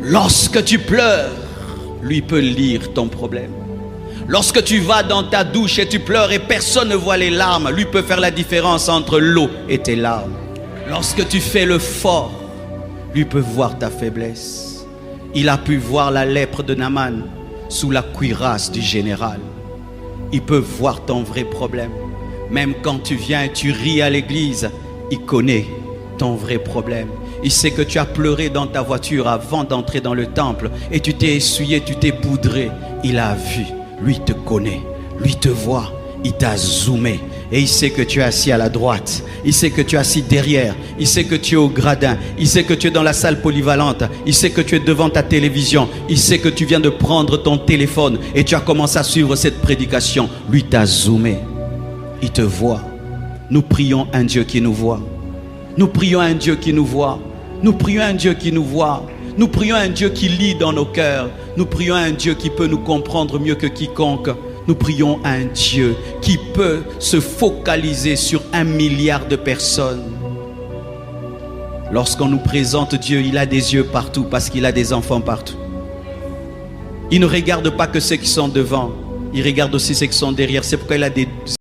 Lorsque tu pleures, lui peut lire ton problème. Lorsque tu vas dans ta douche et tu pleures et personne ne voit les larmes, lui peut faire la différence entre l'eau et tes larmes. Lorsque tu fais le fort, lui peut voir ta faiblesse. Il a pu voir la lèpre de Naaman sous la cuirasse du général. Il peut voir ton vrai problème. Même quand tu viens et tu ris à l'église, il connaît ton vrai problème. Il sait que tu as pleuré dans ta voiture avant d'entrer dans le temple et tu t'es essuyé, tu t'es poudré. Il a vu, lui te connaît, lui te voit, il t'a zoomé et il sait que tu es assis à la droite, il sait que tu es assis derrière, il sait que tu es au gradin, il sait que tu es dans la salle polyvalente, il sait que tu es devant ta télévision, il sait que tu viens de prendre ton téléphone et tu as commencé à suivre cette prédication. Lui t'a zoomé, il te voit. Nous prions un Dieu qui nous voit. Nous prions un Dieu qui nous voit. Nous prions un Dieu qui nous voit. Nous prions un Dieu qui lit dans nos cœurs. Nous prions un Dieu qui peut nous comprendre mieux que quiconque. Nous prions un Dieu qui peut se focaliser sur 1 milliard de personnes. Lorsqu'on nous présente Dieu, il a des yeux partout parce qu'il a des enfants partout. Il ne regarde pas que ceux qui sont devant, il regarde aussi ceux qui sont derrière. C'est pourquoi il a des